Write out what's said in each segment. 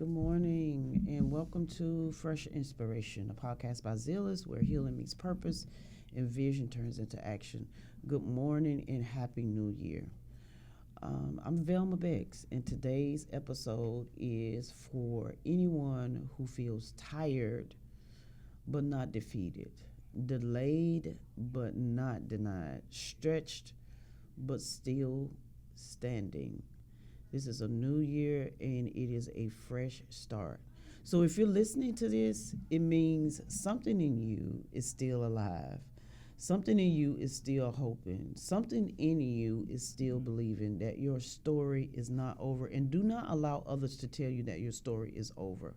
Good morning, and welcome to Fresh Inspiration, a podcast by Zealists where healing meets purpose and vision turns into action. Good morning and Happy New Year. I'm Velma Becks, and today's episode is for anyone who feels tired but not defeated, delayed but not denied, stretched but still standing. This is a new year and it is a fresh start. So if you're listening to this, it means something in you is still alive. Something in you is still hoping. Something in you is still believing that your story is not over. And do not allow others to tell you that your story is over,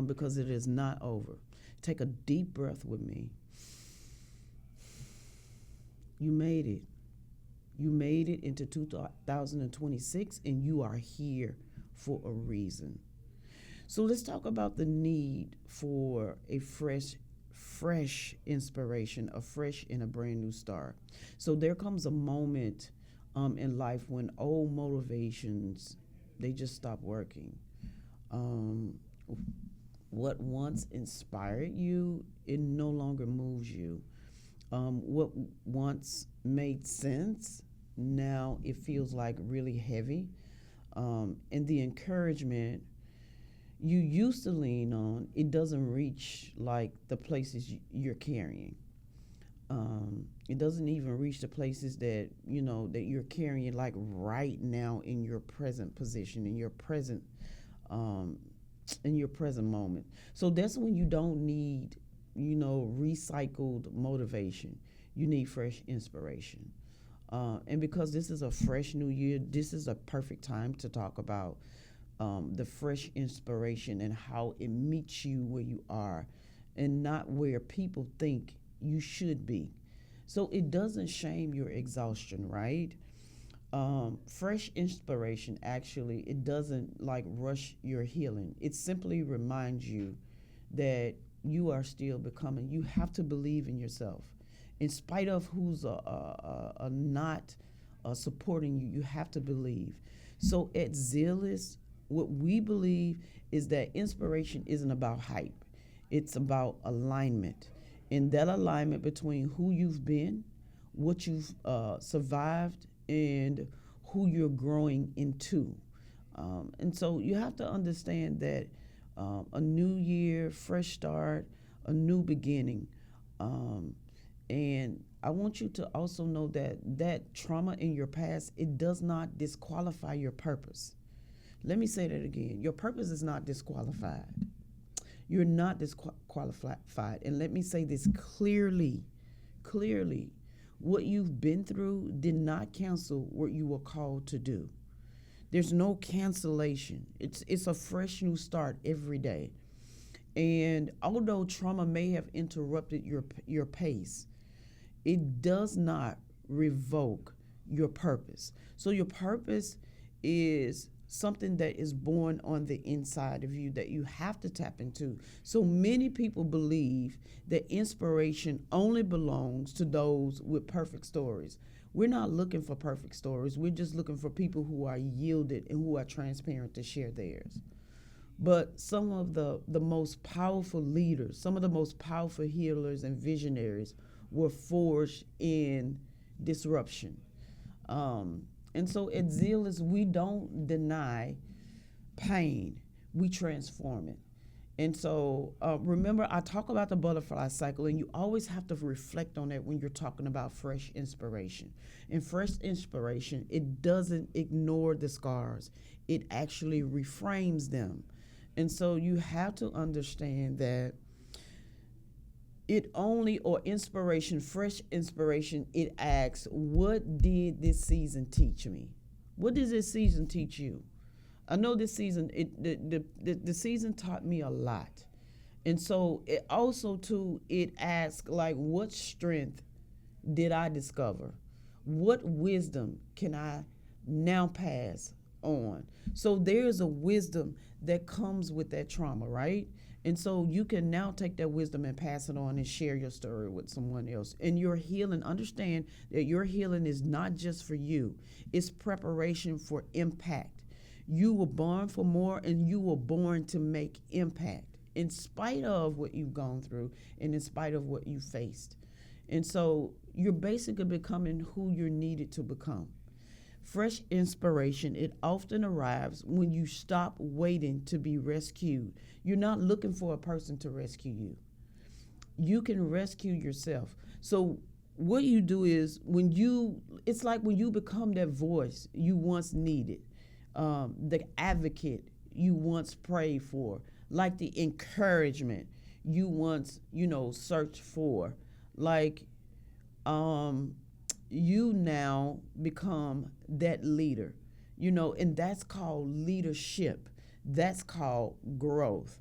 because it is not over. Take a deep breath with me. You made it. You made it into 2026 and you are here for a reason. So let's talk about the need for a fresh inspiration, a fresh and a brand new start. So there comes a moment in life when old motivations, they just stop working. What once inspired you, it no longer moves you. What once made sense, now it feels like really heavy. And the encouragement you used to lean on, it doesn't reach like the places you're carrying. It doesn't even reach the places that, that you're carrying like right now in your present position, in your present moment. So that's when you don't need recycled motivation. You need fresh inspiration. And because this is a fresh new year, this is a perfect time to talk about the fresh inspiration and how it meets you where you are and not where people think you should be. So it doesn't shame your exhaustion, right? Fresh inspiration, actually, it doesn't like rush your healing. It simply reminds you that you are still becoming. You have to believe in yourself. In spite of who's not supporting you, you have to believe. So at Zealists, what we believe is that inspiration isn't about hype. It's about alignment. And that alignment between who you've been, what you've survived, and who you're growing into. And so you have to understand that a new year, fresh start, a new beginning. And I want you to also know that trauma in your past, it does not disqualify your purpose. Let me say that again. Your purpose is not disqualified. You're not disqualified. And let me say this clearly. What you've been through did not cancel what you were called to do. There's no cancellation. It's a fresh new start every day. And although trauma may have interrupted your pace, it does not revoke your purpose. So your purpose is something that is born on the inside of you that you have to tap into. So many people believe that inspiration only belongs to those with perfect stories. We're not looking for perfect stories. We're just looking for people who are yielded and who are transparent to share theirs. But some of the most powerful leaders, some of the most powerful healers and visionaries were forged in disruption. And so at Zealists, we don't deny pain, we transform it. And so remember, I talk about the butterfly cycle, and you always have to reflect on that when you're talking about fresh inspiration. And fresh inspiration, it doesn't ignore the scars. It actually reframes them. And so you have to understand that fresh inspiration, it asks, what did this season teach me? What does this season teach you? I know this season, the season taught me a lot. And so it also, too, it asks, like, what strength did I discover? What wisdom can I now pass on? So there's a wisdom that comes with that trauma, right? And so you can now take that wisdom and pass it on and share your story with someone else. And your healing, understand that your healing is not just for you. It's preparation for impact. You were born for more, and you were born to make impact in spite of what you've gone through and in spite of what you faced. And so you're basically becoming who you're needed to become. Fresh inspiration, it often arrives when you stop waiting to be rescued. You're not looking for a person to rescue you. You can rescue yourself. So what you do is it's like when you become that voice you once needed, the advocate you once prayed for, like the encouragement you once, searched for, like um, you now become that leader, and that's called leadership. That's called growth.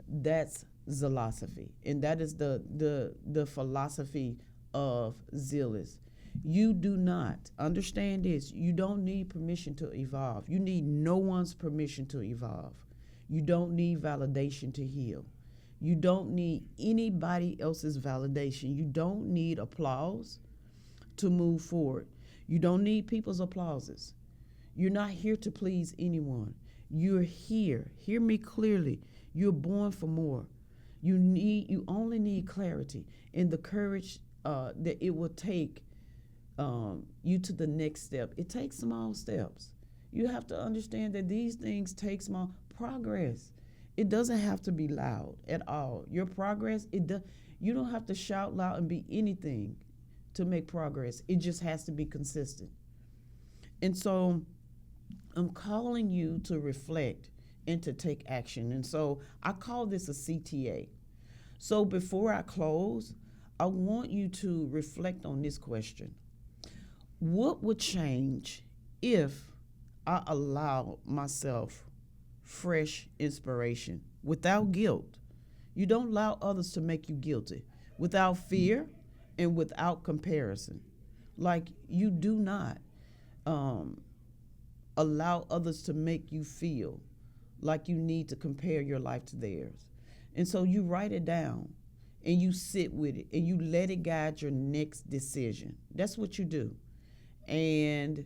That's philosophy, and that is the philosophy of zealists. You do not understand this. You don't need permission to evolve. You need no one's permission to evolve. You don't need validation to heal. You don't need anybody else's validation. You don't need applause to move forward. You don't need people's applauses. You're not here to please anyone. You're here. Hear me clearly. You're born for more. You only need clarity and the courage that it will take you to the next step. It takes small steps. You have to understand that these things take small progress. It doesn't have to be loud at all. Your progress, you don't have to shout loud and be anything to make progress. It just has to be consistent. And so I'm calling you to reflect and to take action. And so I call this a CTA. So before I close, I want you to reflect on this question. What would change if I allow myself fresh inspiration without guilt? You don't allow others to make you guilty, without fear and without comparison. Like you do not allow others to make you feel like you need to compare your life to theirs. And so you write it down and you sit with it and you let it guide your next decision. That's what you do. And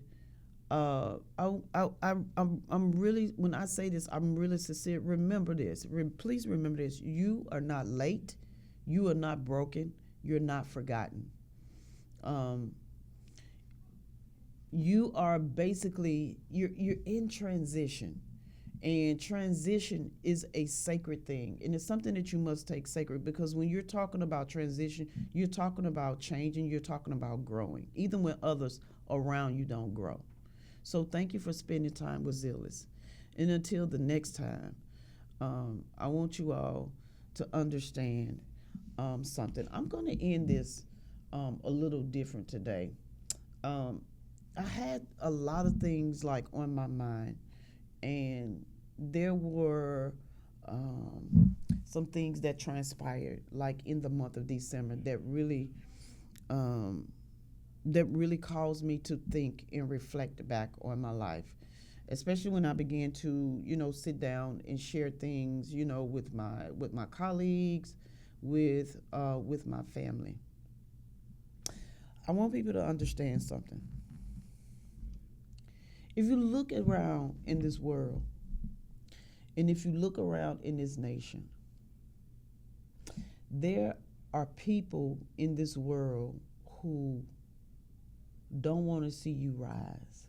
I'm really, when I say this, I'm really sincere. Remember this. Please remember this. You are not late. You are not broken. You're not forgotten. You are basically, you're in transition. And transition is a sacred thing. And it's something that you must take sacred, because when you're talking about transition, you're talking about changing, you're talking about growing, even when others around you don't grow. So thank you for spending time with Zealists. And until the next time, I want you all to understand something. I'm going to end this a little different today. I had a lot of things like on my mind, and there were some things that transpired like in the month of December that really caused me to think and reflect back on my life, especially when I began to sit down and share things with my colleagues, with my family. I want people to understand something. If you look around in this world, and if you look around in this nation, there are people in this world who don't want to see you rise.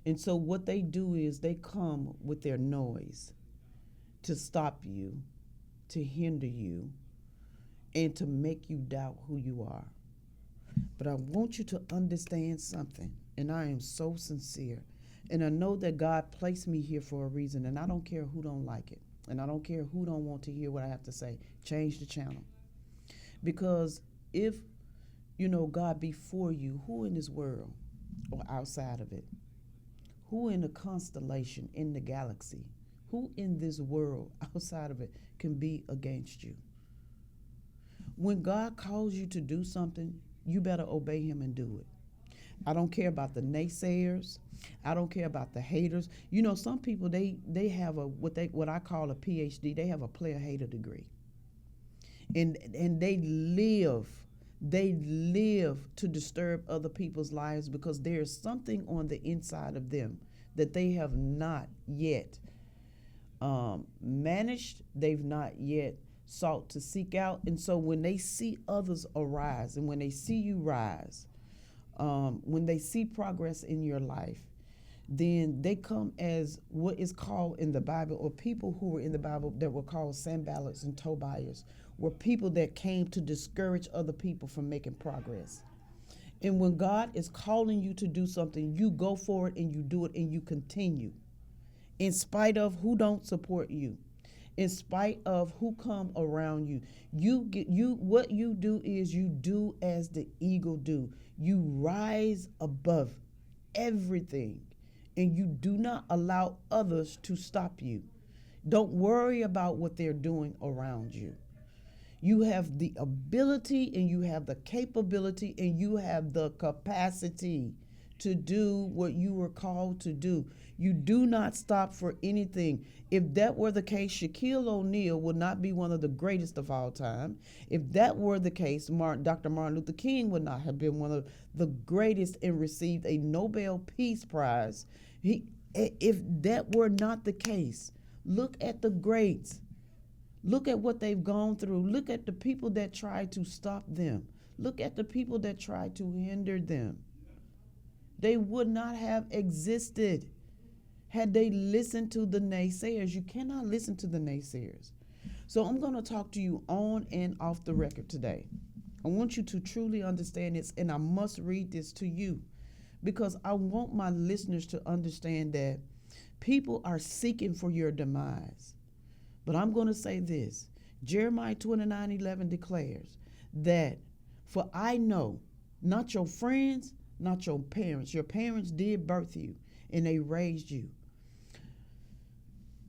And so what they do is they come with their noise to stop you, to hinder you, and to make you doubt who you are. But I want you to understand something, and I am so sincere. And I know that God placed me here for a reason, and I don't care who don't like it. And I don't care who don't want to hear what I have to say. Change the channel. Because if, God be for you, who in this world or outside of it? Who in the constellation, in the galaxy, who in this world outside of it can be against you? When God calls you to do something, you better obey him and do it. I don't care about the naysayers. I don't care about the haters. Some people they have what I call a PhD. They have a player hater degree. And they live to disturb other people's lives because there's something on the inside of them that they have not yet managed, they've not yet sought to seek out. And so when they see others arise and when they see you rise, when they see progress in your life, then they come as what is called in the Bible, or people who were in the Bible that were called Sanballats and Tobias, were people that came to discourage other people from making progress. And when God is calling you to do something, you go for it and you do it and you continue, in spite of who don't support you, in spite of who come around you. What you do is you do as the eagle do. You rise above everything, and you do not allow others to stop you. Don't worry about what they're doing around you. You have the ability and you have the capability and you have the capacity to do what you were called to do. You do not stop for anything. If that were the case, Shaquille O'Neal would not be one of the greatest of all time. If that were the case, Dr. Martin Luther King would not have been one of the greatest and received a Nobel Peace Prize. If that were not the case, look at the greats. Look at what they've gone through. Look at the people that tried to stop them. Look at the people that tried to hinder them. They would not have existed had they listened to the naysayers. You cannot listen to the naysayers. So I'm going to talk to you on and off the record today. I want you to truly understand this, and I must read this to you because I want my listeners to understand that people are seeking for your demise. But I'm going to say this. Jeremiah 29:11 declares that, for I know not your friends, not your parents. Your parents did birth you and they raised you.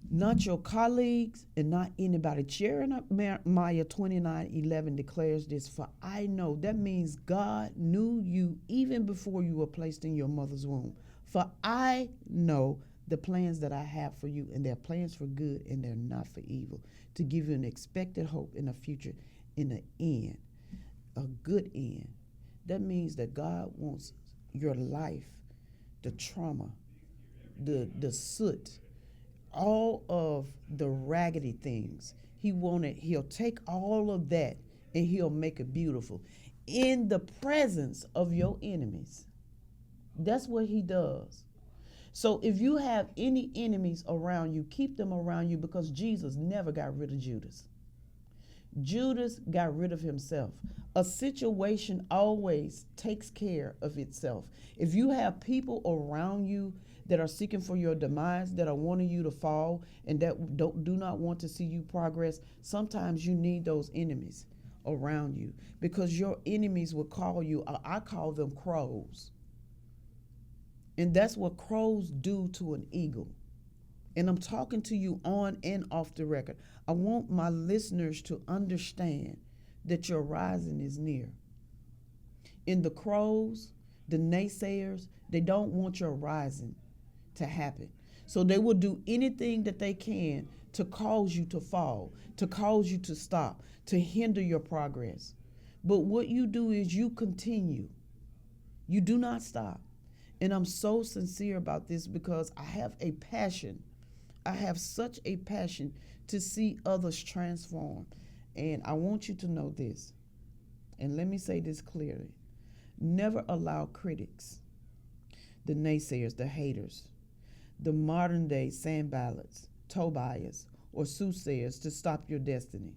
Not your colleagues and not anybody. Jeremiah 29:11 declares this, for I know. That means God knew you even before you were placed in your mother's womb. For I know the plans that I have for you, and they're plans for good and they're not for evil, to give you an expected hope in a future, in the end, a good end. That means that God wants your life, the trauma, the soot, all of the raggedy things. He'll take all of that and he'll make it beautiful in the presence of your enemies. That's what he does. So if you have any enemies around you, keep them around you, because Jesus never got rid of Judas. Judas got rid of himself. A situation always takes care of itself. If you have people around you that are seeking for your demise, that are wanting you to fall, and that do not want to see you progress, sometimes you need those enemies around you, because your enemies will call you, I call them crows. And that's what crows do to an eagle. And I'm talking to you on and off the record. I want my listeners to understand that your rising is near. And the crows, the naysayers, they don't want your rising to happen. So they will do anything that they can to cause you to fall, to cause you to stop, to hinder your progress. But what you do is you continue. You do not stop. And I'm so sincere about this because I have a passion. I have such a passion to see others transform. And I want you to know this. And let me say this clearly. Never allow critics, the naysayers, the haters, the modern day Sanballats, Tobias, or soothsayers to stop your destiny.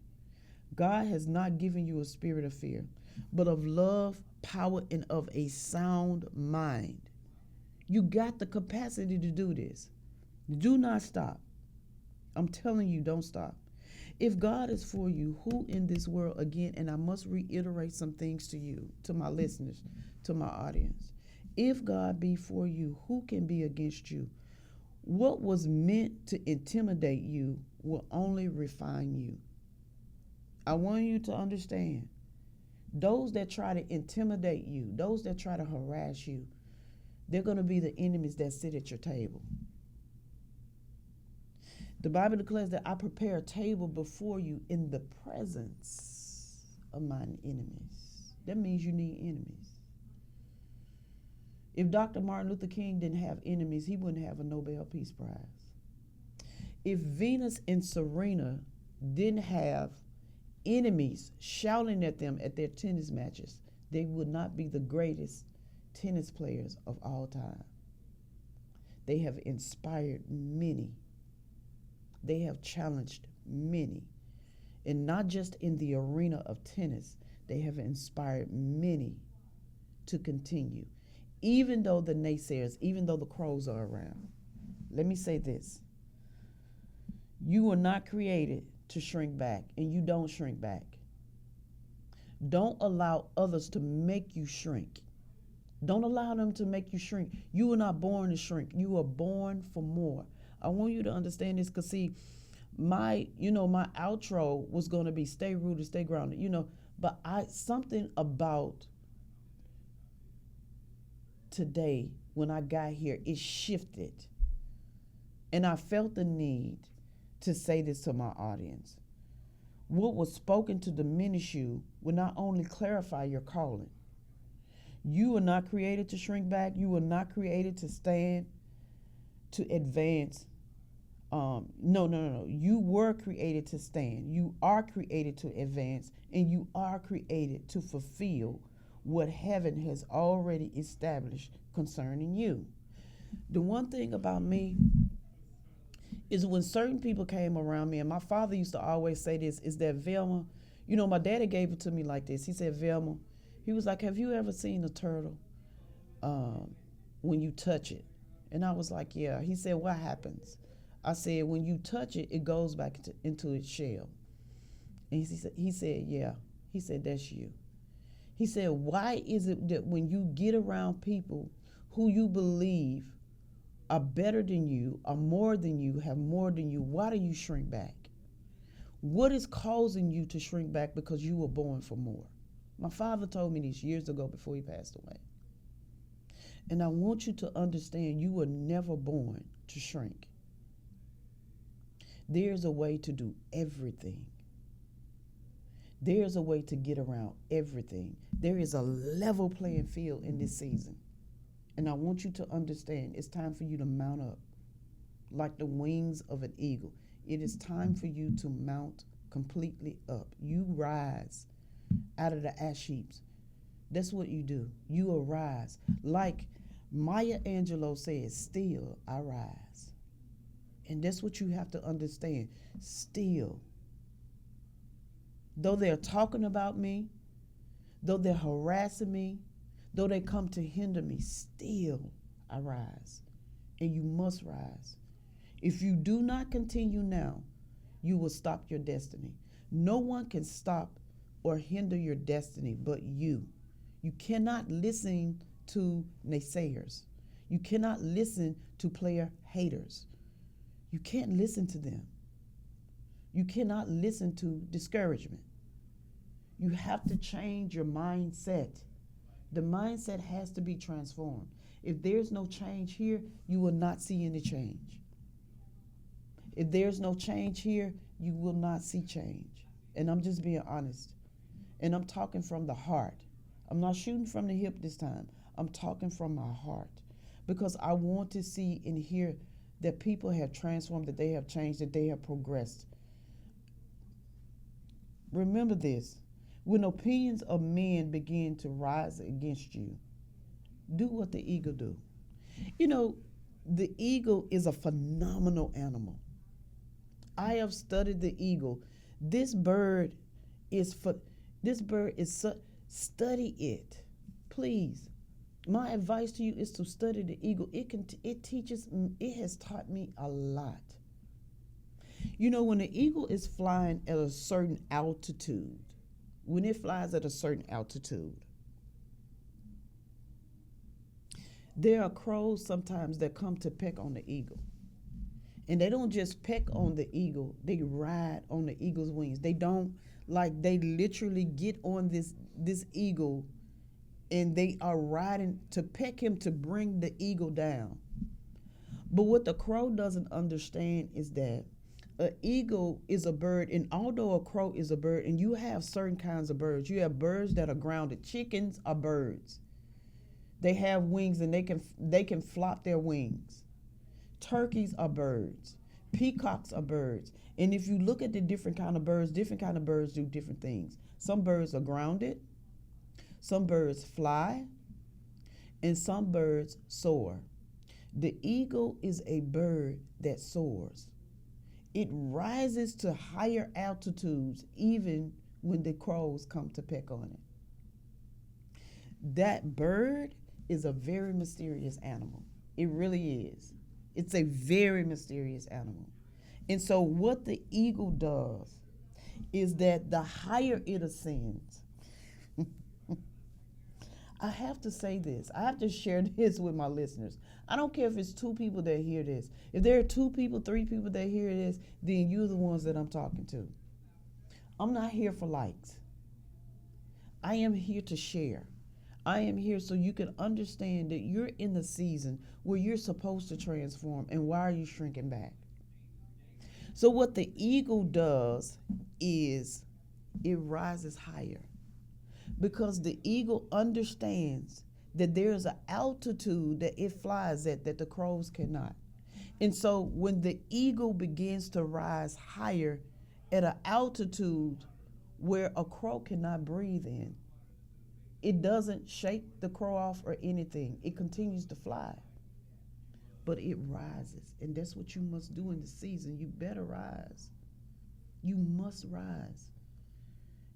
God has not given you a spirit of fear, but of love, power, and of a sound mind. You got the capacity to do this. Do not stop. I'm telling you, don't stop. If God is for you, who in this world, again, and I must reiterate some things to you, to my listeners, to my audience. If God be for you, who can be against you? What was meant to intimidate you will only refine you. I want you to understand. Those that try to intimidate you, those that try to harass you, they're going to be the enemies that sit at your table. The Bible declares that I prepare a table before you in the presence of mine enemies. That means you need enemies. If Dr. Martin Luther King didn't have enemies, he wouldn't have a Nobel Peace Prize. If Venus and Serena didn't have enemies shouting at them at their tennis matches, they would not be the greatest tennis players of all time. They have inspired many. They have challenged many. And not just in the arena of tennis, they have inspired many to continue. Even though the naysayers, even though the crows are around. Let me say this. You were not created to shrink back, and you don't shrink back. Don't allow others to make you shrink. Don't allow them to make you shrink. You were not born to shrink. You were born for more. I want you to understand this, because see, my outro was going to be stay rooted, stay grounded, but something about today when I got here, it shifted. And I felt the need to say this to my audience. What was spoken to diminish you will not only clarify your calling. You were not created to shrink back. You were not created to stand, to advance. No. You were created to stand. You are created to advance, and you are created to fulfill what heaven has already established concerning you. The one thing about me is when certain people came around me, and my father used to always say this, is that Velma, my daddy gave it to me like this. He said, Velma, he was like, have you ever seen a turtle when you touch it? And I was like, yeah. He said, what happens? I said, when you touch it, it goes back into its shell. And he said, yeah. He said, that's you. He said, why is it that when you get around people who you believe are better than you, are more than you, have more than you, why do you shrink back? What is causing you to shrink back? Because you were born for more. My father told me this years ago before he passed away. And I want you to understand you were never born to shrink. There's a way to do everything. There's a way to get around everything. There is a level playing field in this season. And I want you to understand it's time for you to mount up like the wings of an eagle. It is time for you to mount completely up. You rise out of the ash heaps. That's what you do. You arise. Like Maya Angelou says, still I rise. And that's what you have to understand. Still. Though they're talking about me, though they're harassing me, though they come to hinder me, still I rise. And you must rise. If you do not continue now, you will stop your destiny. No one can stop or hinder your destiny but you. You cannot listen to naysayers. You cannot listen to player haters. You can't listen to them. You cannot listen to discouragement. You have to change your mindset. The mindset has to be transformed. If there's no change here, you will not see any change. If there's no change here, you will not see change. And I'm just being honest. And I'm talking from the heart. I'm not shooting from the hip this time. I'm talking from my heart. Because I want to see and hear that people have transformed, that they have changed, that they have progressed. Remember this. When opinions of men begin to rise against you, do what the eagle do. The eagle is a phenomenal animal. I have studied the eagle. This bird is study it, please. My advice to you is to study the eagle. It has taught me a lot. When the eagle is flying at a certain altitude, when it flies at a certain altitude, there are crows sometimes that come to peck on the eagle. And they don't just peck on the eagle, they ride on the eagle's wings. They literally get on this eagle, and they are riding to peck him to bring the eagle down. But what the crow doesn't understand is that an eagle is a bird, and although a crow is a bird, and you have certain kinds of birds, you have birds that are grounded. Chickens are birds. They have wings and they can flop their wings. Turkeys are birds. Peacocks are birds. And if you look at the different kind of birds do different things. Some birds are grounded, some birds fly, and some birds soar. The eagle is a bird that soars. It rises to higher altitudes even when the crows come to peck on it. That bird is a very mysterious animal. It really is. It's a very mysterious animal. And so, what the eagle does is that the higher it ascends, I have to say this. I have to share this with my listeners. I don't care if it's two people that hear this. If there are two people, three people that hear this, then you're the ones that I'm talking to. I'm not here for likes. I am here to share. I am here so you can understand that you're in the season where you're supposed to transform, and why are you shrinking back? So, what the eagle does is it rises higher because the eagle understands that there's an altitude that it flies at that the crows cannot. And so, when the eagle begins to rise higher at an altitude where a crow cannot breathe in, it doesn't shake the crow off or anything. It continues to fly, but it rises. And that's what you must do in the season. You better rise. You must rise.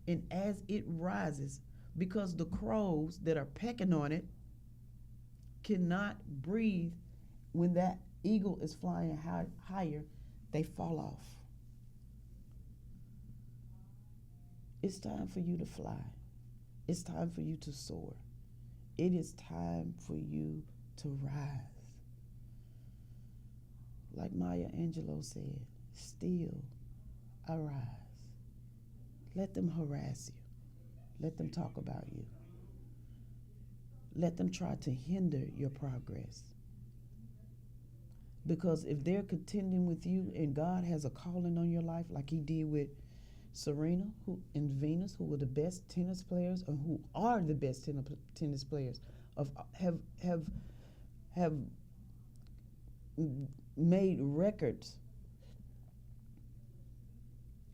And as it rises, because the crows that are pecking on it cannot breathe when that eagle is flying higher, they fall off. It's time for you to fly. It's time for you to soar. It is time for you to rise. Like Maya Angelou said, still arise. Let them harass you. Let them talk about you. Let them try to hinder your progress. Because if they're contending with you and God has a calling on your life like he did with Serena and Venus, who were the best tennis players, or who are the best tennis players, have made records,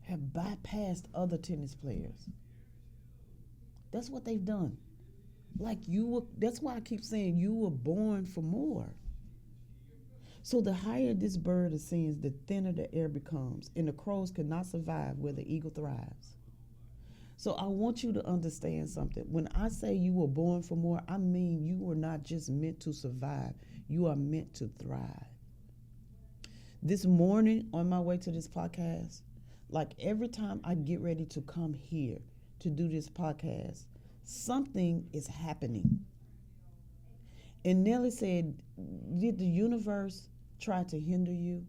have bypassed other tennis players. That's what they've done. That's why I keep saying you were born for more. So the higher this bird ascends, the thinner the air becomes, and the crows cannot survive where the eagle thrives. So I want you to understand something. When I say you were born for more, I mean you were not just meant to survive. You are meant to thrive. This morning on my way to this podcast, like every time I get ready to come here to do this podcast, something is happening. And Nellie said, did the universe try to hinder you?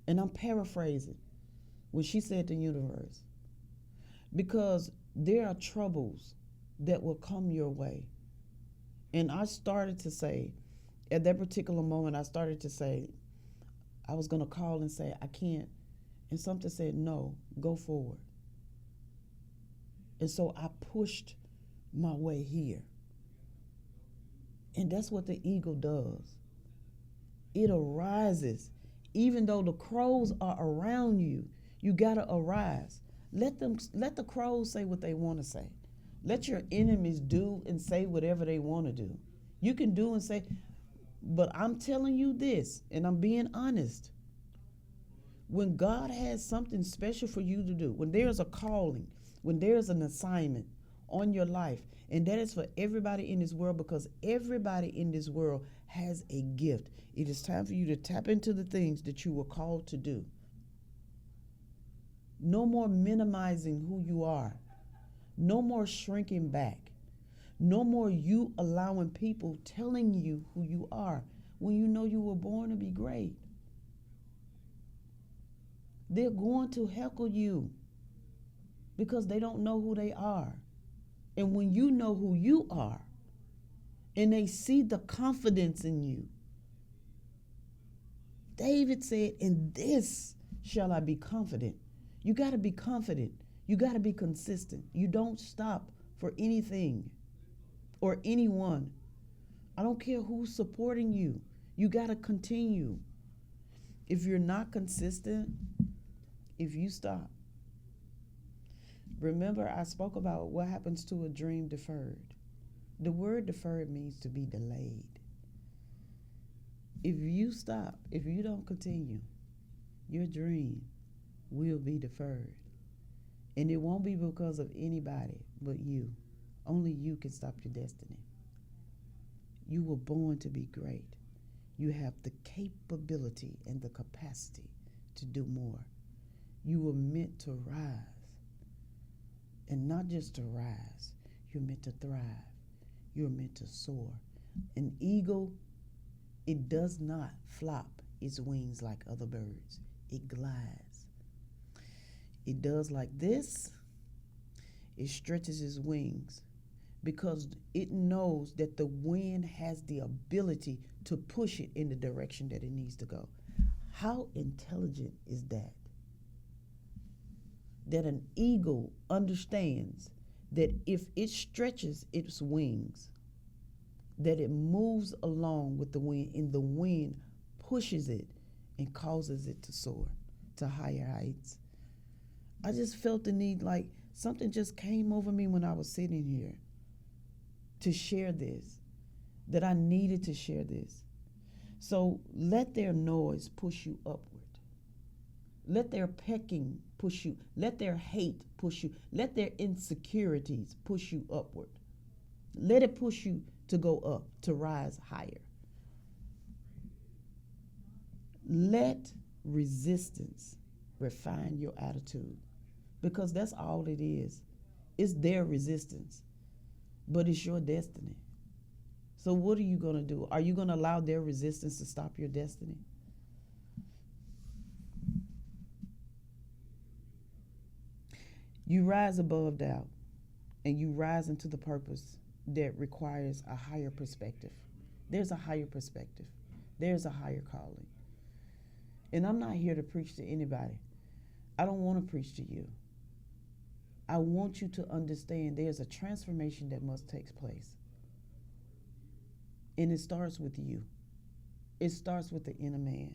And I'm paraphrasing when she said the universe. Because there are troubles that will come your way. And I started to say, at that particular moment, I was going to call and say, I can't. And something said, no, go forward. And so I pushed my way here. And that's what the eagle does. It arises. Even though the crows are around you, you got to arise. Let the crows say what they want to say. Let your enemies do and say whatever they want to do. You can do and say, but I'm telling you this, and I'm being honest. When God has something special for you to do, when there's a calling, when there's an assignment on your life, and that is for everybody in this world, because everybody in this world has a gift. It is time for you to tap into the things that you were called to do. No more minimizing who you are. No more shrinking back. No more you allowing people telling you who you are when you know you were born to be great. They're going to heckle you because they don't know who they are. And when you know who you are and they see the confidence in you, David said, in this shall I be confident. You got to be confident. You got to be consistent. You don't stop for anything or anyone I don't care who's supporting you. You got to continue. If you're not consistent, if you stop, remember I spoke about what happens to a dream deferred. The word deferred means to be delayed. If you stop, if you don't continue, your dream will be deferred. And it won't be because of anybody but you. Only you can stop your destiny. You were born to be great. You have the capability and the capacity to do more. You were meant to rise. And not just to rise, you're meant to thrive. You're meant to soar. An eagle, it does not flop its wings like other birds. It glides. It does like this. It stretches its wings because it knows that the wind has the ability to push it in the direction that it needs to go. How intelligent is that? That an eagle understands that if it stretches its wings, that it moves along with the wind, and the wind pushes it and causes it to soar to higher heights. I just felt the need, like something just came over me when I was sitting here to share this, that I needed to share this. So let their noise push you upward. Let their pecking push you. Let their hate push you. Let their insecurities push you upward. Let it push you to go up, to rise higher. Let resistance refine your attitude, because that's all it is. It's their resistance, but it's your destiny. So what are you going to do? Are you going to allow their resistance to stop your destiny? You rise above doubt, and you rise into the purpose that requires a higher perspective. There's a higher perspective. There's a higher calling. And I'm not here to preach to anybody. I don't want to preach to you. I want you to understand there's a transformation that must take place. And it starts with you. It starts with the inner man.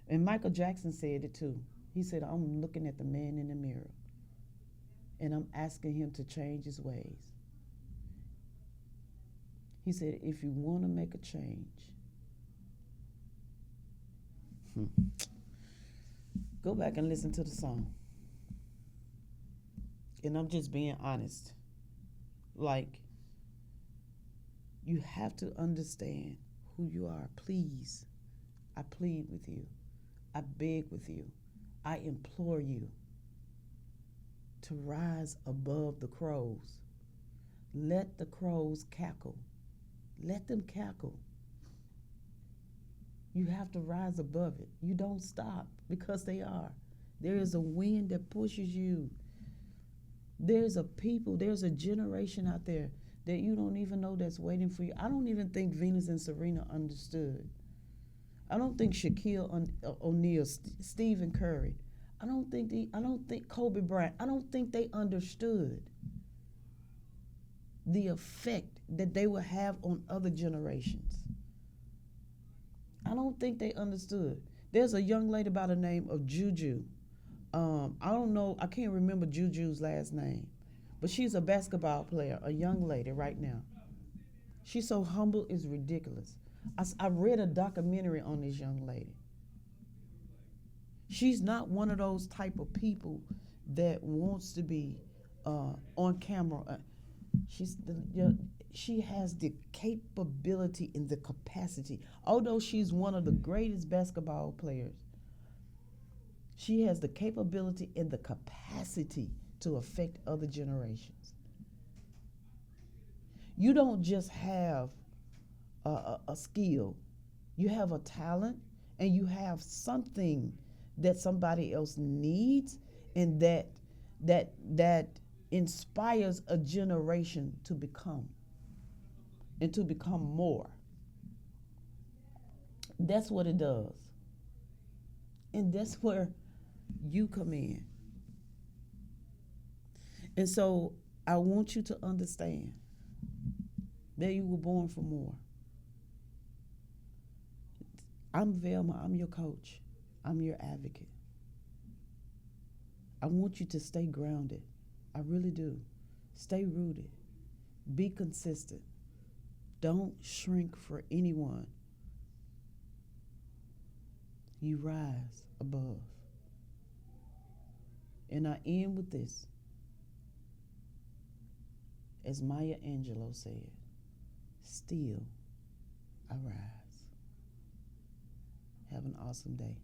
And Michael Jackson said it too. He said, I'm looking at the man in the mirror, and I'm asking him to change his ways. He said, if you want to make a change, go back and listen to the song. And I'm just being honest. Like, you have to understand who you are. Please, I plead with you. I beg with you. I implore you to rise above the crows. Let the crows cackle. Let them cackle. You have to rise above it. You don't stop, because they are. There is a wind that pushes you. There's a people, there's a generation out there that you don't even know that's waiting for you. I don't even think Venus and Serena understood. I don't think Shaquille O'Neal, Stephen Curry, I don't think Kobe Bryant, I don't think they understood the effect that they will have on other generations. I don't think they understood. There's a young lady by the name of Juju. I don't know, I can't remember Juju's last name, but she's a basketball player, a young lady right now. She's so humble, it's ridiculous. I read a documentary on this young lady. She's not one of those type of people that wants to be on camera. She has the capability and the capacity. Although she's one of the greatest basketball players, she has the capability and the capacity to affect other generations. You don't just have a skill. You have a talent, and you have something that somebody else needs, and that inspires a generation to become and to become more. That's what it does. And that's where you come in. And so I want you to understand that you were born for more. I'm Velma. I'm your coach. I'm your advocate. I want you to stay grounded. I really do. Stay rooted. Be consistent. Don't shrink for anyone. You rise above. And I end with this. As Maya Angelou said, still I rise. Have an awesome day.